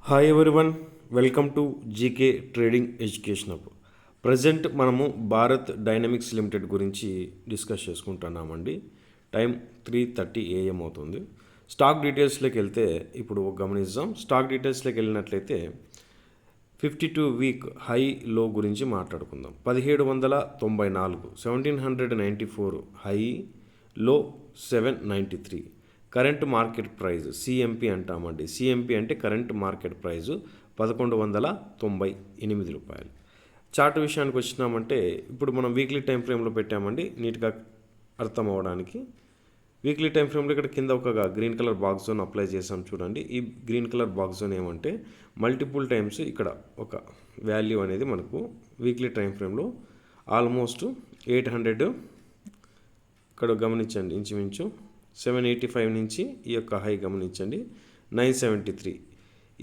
Hi everyone, welcome to GK trading education hub. Present మనము Bharat dynamics limited గురించి discuss చేసుకుంటున్నామండి. Time 3:30 AM అవుతుంది. Stock డీటెయిల్స్లోకి వెళ్తే ఇప్పుడు గమనిద్దాం. స్టాక్ డీటెయిల్స్లోకి వెళ్ళినట్లయితే 52 వీక్ హై లో గురించి మాట్లాడుకుందాం. 1794 1794 హై, లో 793. కరెంట్ మార్కెట్ ప్రైస్ సిఎంపి అంటామండి. సిఎంపి అంటే కరెంట్ మార్కెట్ ప్రైజు 1198 రూపాయలు. చార్ట్ విషయానికి వచ్చినామంటే ఇప్పుడు మనం వీక్లీ టైం ఫ్రేమ్లో పెట్టామండి, నీట్గా అర్థం అవ్వడానికి. వీక్లీ టైం ఫ్రేమ్లో ఇక్కడ కింద ఒక green colour box zone apply చేసాం చూడండి. ఈ గ్రీన్ కలర్ బాక్స్ జోన్ ఏమంటే మల్టిపుల్ టైమ్స్ ఇక్కడ ఒక వాల్యూ అనేది మనకు వీక్లీ టైం ఫ్రేమ్లో ఆల్మోస్ట్ 800 ఇక్కడ గమనించండి, ఇంచుమించు 785 నుంచి ఈ యొక్క హై గమనించండి 973.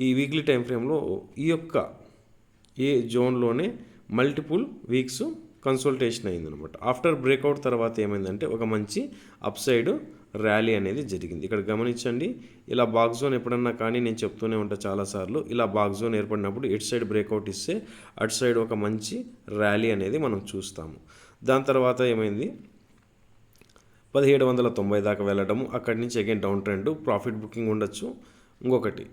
ఈ వీక్లీ టైం ఫ్రేమ్లో ఈ యొక్క ఏ జోన్లోనే మల్టిపుల్ వీక్స్ కన్సల్టేషన్ అయిందనమాట. ఆఫ్టర్ బ్రేక్అవుట్ తర్వాత ఏమైందంటే ఒక మంచి అప్ సైడ్ ర్యాలీ అనేది జరిగింది. ఇక్కడ గమనించండి, ఇలా బాక్స్ జోన్ ఎప్పుడన్నా కానీ నేను చెప్తూనే ఉంటా చాలాసార్లు, ఇలా బాక్స్ జోన్ ఏర్పడినప్పుడు ఇటు సైడ్ బ్రేక్అవుట్ ఇస్తే అటు సైడ్ ఒక మంచి ర్యాలీ అనేది మనం చూస్తాము. దాని తర్వాత ఏమైంది, 1790 దాకా వెళ్ళడము, అక్కడి నుంచి again down trend, profit booking ఉండొచ్చు. ఇంకొకటి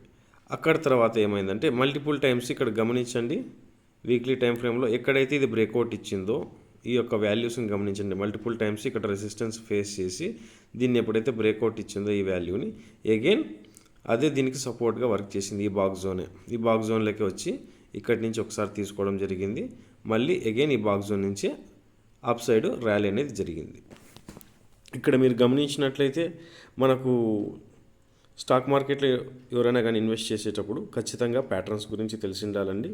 అక్కడ తర్వాత ఏమైందంటే మల్టిపుల్ టైమ్స్ ఇక్కడ గమనించండి, వీక్లీ టైం ఫ్రేమ్లో ఎక్కడైతే ఇది బ్రేక్అవుట్ ఇచ్చిందో ఈ యొక్క వాల్యూస్ని గమనించండి. మల్టిపుల్ టైమ్స్ ఇక్కడ రెసిస్టెన్స్ ఫేస్ చేసి దీన్ని ఎప్పుడైతే బ్రేక్అవుట్ ఇచ్చిందో ఈ వాల్యూని అగైన్ అదే దీనికి సపోర్ట్గా వర్క్ చేసింది. ఈ బాక్స్ జోనే, ఈ బాక్స్ జోన్లోకి వచ్చి ఇక్కడి నుంచి ఒకసారి తీసుకోవడం జరిగింది. మళ్ళీ అగైన్ ఈ బాక్స్ జోన్ నుంచి అప్ సైడ్ ర్యాలీ అనేది జరిగింది. ఇక్కడ మీరు గమనించినట్లయితే మనకు స్టాక్ మార్కెట్లో ఎవరైనా కానీ ఇన్వెస్ట్ చేసేటప్పుడు ఖచ్చితంగా ప్యాటర్న్స్ గురించి తెలిసి ఉండాలండి.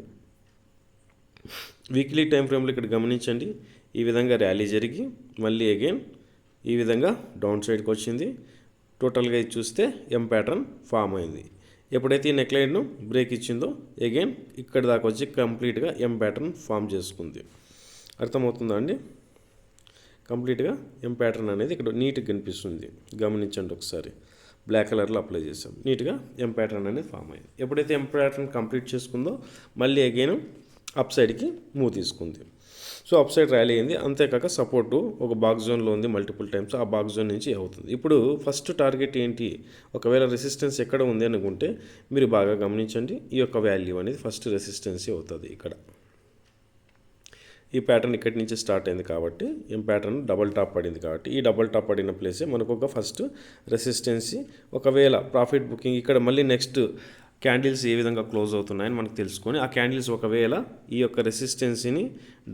వీక్లీ టైం ఫ్రేమ్లో ఇక్కడ గమనించండి, ఈ విధంగా ర్యాలీ జరిగి మళ్ళీ అగైన్ ఈ విధంగా డౌన్ సైడ్కి వచ్చింది. టోటల్గా ఇది చూస్తే ఎం ప్యాటర్న్ ఫామ్ అయింది. ఎప్పుడైతే ఈ నెక్లైన్ను బ్రేక్ ఇచ్చిందో అగైన్ ఇక్కడ దాకా వచ్చి కంప్లీట్గా ఎం ప్యాటర్న్ ఫామ్ చేసుకుంది. అర్థమవుతుందా అండి? కంప్లీట్గా ఎం ప్యాటర్న్ అనేది ఇక్కడ నీట్గా కనిపిస్తుంది. గమనించండి ఒకసారి, బ్లాక్ కలర్లో అప్లై చేసాం, నీట్గా ఎం ప్యాటర్న్ అనేది ఫామ్ అయింది. ఎప్పుడైతే ఎం ప్యాటర్న్ కంప్లీట్ చేసుకుందో మళ్ళీ అగైన్ అప్ సైడ్కి మూవ్ తీసుకుంది. సో అప్ సైడ్ ర్యాలీ అయింది. అంతేకాక సపోర్టు ఒక బాక్స్ జోన్లో ఉంది మల్టిపుల్ టైమ్స్, ఆ బాక్స్ జోన్ నుంచి అవుతుంది. ఇప్పుడు ఫస్ట్ టార్గెట్ ఏంటి, ఒకవేళ రెసిస్టెన్స్ ఎక్కడ ఉంది అనుకుంటే మీరు బాగా గమనించండి, ఈ యొక్క వాల్యూ అనేది ఫస్ట్ రెసిస్టెన్సీ అవుతుంది. ఇక్కడ ఈ ప్యాటర్న్ ఇక్కడి నుంచి స్టార్ట్ అయింది కాబట్టి ఈ ప్యాటర్న్ డబల్ టాప్ పడింది కాబట్టి ఈ డబల్ టాప్ పడిన ప్లేసే మనకు ఒక ఫస్ట్ రెసిస్టెన్సీ. ఒకవేళ ప్రాఫిట్ బుకింగ్ ఇక్కడ మళ్ళీ నెక్స్ట్ క్యాండిల్స్ ఏ విధంగా క్లోజ్ అవుతున్నాయని మనకు తెలుసుకొని ఆ క్యాండిల్స్ ఒకవేళ ఈ యొక్క రెసిస్టెన్సీని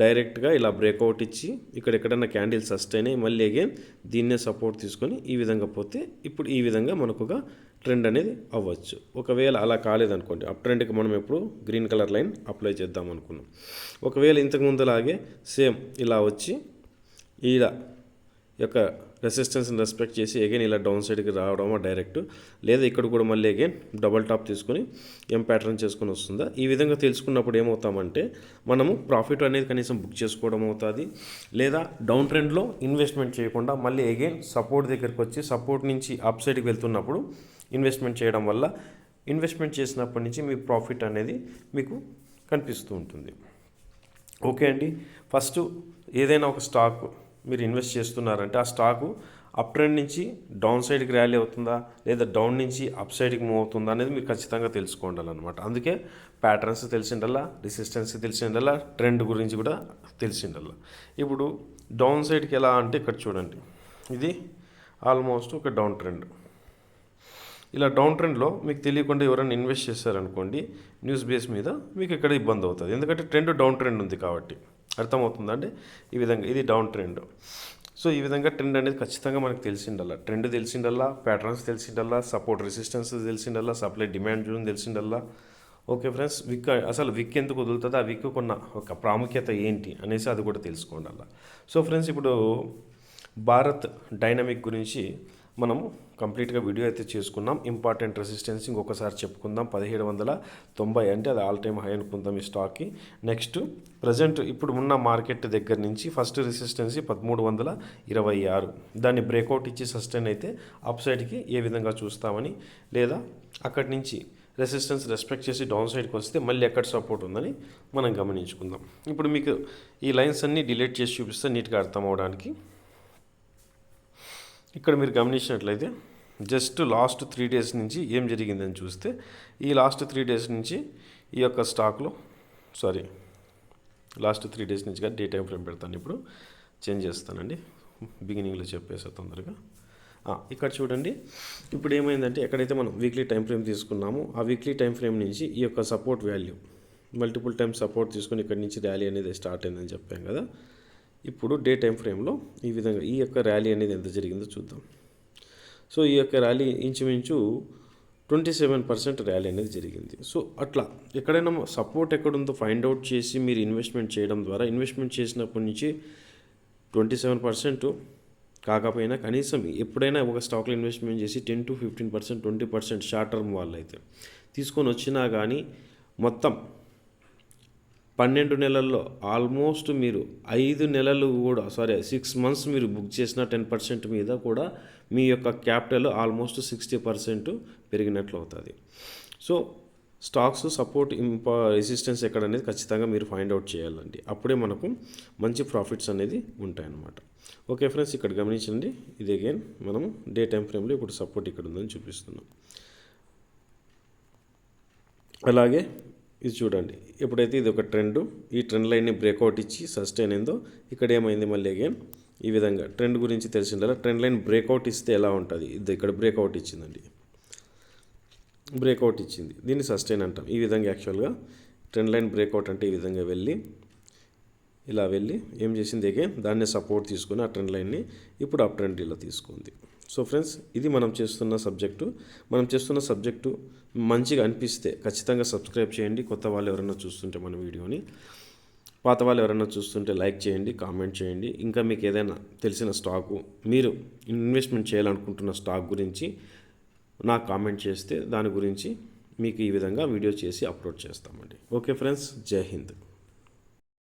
డైరెక్ట్గా ఇలా బ్రేక్అవుట్ ఇచ్చి ఇక్కడ ఎక్కడన్నా క్యాండిల్స్ సస్టైన్ అయ్యి మళ్ళీ అగైన్ దీన్నే సపోర్ట్ తీసుకొని ఈ విధంగా పోతే ఇప్పుడు ఈ విధంగా మనకు ఒక ట్రెండ్ అనేది అవ్వచ్చు. ఒకవేళ అలా కాలేదనుకోండి, అప్ ట్రెండ్కి మనం ఎప్పుడు గ్రీన్ కలర్ లైన్ అప్లై చేద్దాం అనుకున్నాం. ఒకవేళ ఇంతకుముందులాగే సేమ్ ఇలా వచ్చి ఇలా యొక్క రెసిస్టెన్స్ని రెస్పెక్ట్ చేసి అగైన్ ఇలా డౌన్ సైడ్కి రావడమో డైరెక్ట్, లేదా ఇక్కడ కూడా మళ్ళీ అగైన్ డబల్ టాప్ తీసుకొని ఎం ప్యాటర్న్ చేసుకొని వస్తుందా, ఈ విధంగా తెలుసుకున్నప్పుడు ఏమవుతామంటే మనము ప్రాఫిట్ అనేది కనీసం బుక్ చేసుకోవడం అవుతుంది. లేదా డౌన్ ట్రెండ్లో ఇన్వెస్ట్మెంట్ చేయకుండా మళ్ళీ అగైన్ సపోర్ట్ దగ్గరికి వచ్చి సపోర్ట్ నుంచి అప్ సైడ్కి వెళ్తున్నప్పుడు ఇన్వెస్ట్మెంట్ చేయడం వల్ల ఇన్వెస్ట్మెంట్ చేసినప్పటి నుంచి మీ ప్రాఫిట్ అనేది మీకు కనిపిస్తూ ఉంటుంది. ఓకే అండి, ఫస్ట్ ఏదైనా ఒక స్టాక్ మీరు ఇన్వెస్ట్ చేస్తున్నారంటే ఆ స్టాకు అప్ ట్రెండ్ నుంచి డౌన్ సైడ్కి ర్యాలీ అవుతుందా లేదా డౌన్ నుంచి అప్ సైడ్కి మూవ్ అవుతుందా అనేది మీరు ఖచ్చితంగా తెలుసుకోవాలన్నమాట. అందుకే ప్యాటర్న్స్ తెలిసిండల్లా, రెసిస్టెన్స్ తెలిసిండల్లా, ట్రెండ్ గురించి కూడా తెలిసిండల్లా. ఇప్పుడు డౌన్ సైడ్కి ఎలా అంటే ఇక్కడ చూడండి, ఇది ఆల్మోస్ట్ ఒక డౌన్ ట్రెండ్. ఇలా డౌన్ ట్రెండ్లో మీకు తెలియకుండా ఎవరైనా ఇన్వెస్ట్ చేశారనుకోండి న్యూస్ బేస్ మీద, మీకు ఇక్కడ ఇబ్బంది అవుతుంది. ఎందుకంటే ట్రెండ్ డౌన్ ట్రెండ్ ఉంది కాబట్టి. అర్థమవుతుందండి? ఈ విధంగా ఇది డౌన్ ట్రెండ్. సో ఈ విధంగా ట్రెండ్ అనేది ఖచ్చితంగా మనకు తెలిసిండల్లా, ట్రెండ్ తెలిసిండల్లా, ప్యాటర్న్స్ తెలిసిండల్లా, సపోర్ట్ రెసిస్టెన్స్ తెలిసిండల్లా, సప్లై డిమాండ్ జోన్ తెలిసిండల్లా. ఓకే ఫ్రెండ్స్, విక్ అసలు విక్ ఎందుకు వదులుతుంది, ఆ విక్ కొన్న ఒక ప్రాముఖ్యత ఏంటి అనేసి అది కూడా తెలుసుకోండి. సో ఫ్రెండ్స్, ఇప్పుడు భారత్ డైనమిక్ గురించి మనము కంప్లీట్గా వీడియో అయితే చేసుకున్నాం. ఇంపార్టెంట్ రెసిస్టెన్స్ ఇంకొకసారి చెప్పుకుందాం. 1790 అంటే అది ఆల్ టైమ్ హై అనుకుందాం ఈ స్టాక్కి. నెక్స్ట్ ప్రజెంట్ ఇప్పుడు ఉన్న మార్కెట్ దగ్గర నుంచి ఫస్ట్ రెసిస్టెన్సీ 1326, దాన్ని బ్రేక్అవుట్ ఇచ్చి సస్టైన్ అయితే అప్ సైడ్కి ఏ విధంగా చూస్తామని, లేదా అక్కడి నుంచి రెసిస్టెన్స్ రెస్పెక్ట్ చేసి డౌన్ సైడ్కి వస్తే మళ్ళీ ఎక్కడ సపోర్ట్ ఉందని మనం గమనించుకుందాం. ఇప్పుడు మీకు ఈ లైన్స్ అన్నీ డిలీట్ చేసి చూపిస్తే నీట్గా అర్థం అవడానికి. ఇక్కడ మీరు గమనించినట్లయితే జస్ట్ లాస్ట్ 3 days నుంచి ఏం జరిగిందని చూస్తే ఈ లాస్ట్ 3 days నుంచి ఈ యొక్క స్టాక్లో లాస్ట్ 3 days నుంచి డే టైం ఫ్రేమ్ పెడతాను. ఇప్పుడు చేంజ్ చేస్తానండి, బిగినింగ్లో చెప్పేసా తొందరగా. ఇక్కడ చూడండి, ఇప్పుడు ఏమైందంటే ఎక్కడైతే మనం వీక్లీ టైం ఫ్రేమ్ తీసుకున్నామో ఆ వీక్లీ టైం ఫ్రేమ్ నుంచి ఈ యొక్క support value multiple times support తీసుకొని ఇక్కడ నుంచి ర్యాలీ అనేది స్టార్ట్ అయిందని చెప్పాం కదా. ఇప్పుడు డే టైం ఫ్రేమ్లో ఈ విధంగా ఈ యొక్క ర్యాలీ అనేది ఎంత జరిగిందో చూద్దాం. సో ఈ యొక్క ర్యాలీ ఇంచుమించు 27% ర్యాలీ అనేది జరిగింది. సో అట్లా ఎక్కడైనా సపోర్ట్ ఎక్కడుందో ఫైండ్ అవుట్ చేసి మీరు ఇన్వెస్ట్మెంట్ చేయడం ద్వారా ఇన్వెస్ట్మెంట్ చేసినప్పటి నుంచి 27% కాకపోయినా కనీసం ఎప్పుడైనా ఒక స్టాక్లో ఇన్వెస్ట్మెంట్ చేసి 10 to 15%, 20% షార్ట్ టర్మ్ వాళ్ళు అయితే తీసుకొని వచ్చినా కానీ మొత్తం 12 నెలల్లో ఆల్మోస్ట్ మీరు 5 నెలలు కూడా 6 months మీరు బుక్ చేసిన 10% మీద కూడా మీ యొక్క క్యాపిటల్ ఆల్మోస్ట్ 60% పెరిగినట్లు అవుతుంది. సో స్టాక్స్ సపోర్ట్ రెసిస్టెన్స్ ఎక్కడ అనేది ఖచ్చితంగా మీరు ఫైండ్ అవుట్ చేయాలండి. అప్పుడే మనకు మంచి ప్రాఫిట్స్ అనేది ఉంటాయన్నమాట. ఓకే ఫ్రెండ్స్, ఇక్కడ గమనించండి, ఇది అగైన్ మనం డే టైం ఫ్రేమ్లో ఇప్పుడు సపోర్ట్ ఇక్కడ ఉందని చూపిస్తున్నాం. అలాగే ఇది చూడండి, ఎప్పుడైతే ఇది ఒక ట్రెండ్, ఈ ట్రెండ్ లైన్ని బ్రేక్అవుట్ ఇచ్చి సస్టైన్ అయిందో ఇక్కడ ఏమైంది మళ్ళీ అగైన్ ఈ విధంగా ట్రెండ్ గురించి తెలిసిందా. ట్రెండ్ లైన్ బ్రేక్అవుట్ ఇస్తే ఎలా ఉంటుంది, ఇది ఇక్కడ బ్రేక్అవుట్ ఇచ్చిందండి, బ్రేక్అవుట్ ఇచ్చింది, దీన్ని సస్టైన్ అంటాం. ఈ విధంగా యాక్చువల్గా ట్రెండ్ లైన్ బ్రేక్అవుట్ అంటే ఈ విధంగా వెళ్ళి ఇలా వెళ్ళి ఏం చేసింది అగైన్ దాన్ని సపోర్ట్ తీసుకుని ఆ ట్రెండ్ లైన్ని ఇప్పుడు అప్ ట్రెండ్ ఇలా తీసుకుంది. సో ఫ్రెండ్స్, ఇది మనం చేస్తున్న సబ్జెక్టు మంచిగా అనిపిస్తే ఖచ్చితంగా సబ్స్క్రైబ్ చేయండి. కొత్త వాళ్ళు ఎవరైనా చూస్తుంటే మన వీడియోని, పాత వాళ్ళు ఎవరైనా చూస్తుంటే లైక్ చేయండి, కామెంట్ చేయండి. ఇంకా మీకు ఏదైనా తెలిసిన స్టాకు మీరు ఇన్వెస్ట్మెంట్ చేయాలనుకుంటున్న స్టాక్ గురించి నాకు కామెంట్ చేస్తే దాని గురించి మీకు ఈ విధంగా వీడియో చేసి అప్లోడ్ చేస్తామండి. ఓకే ఫ్రెండ్స్, జై హింద్.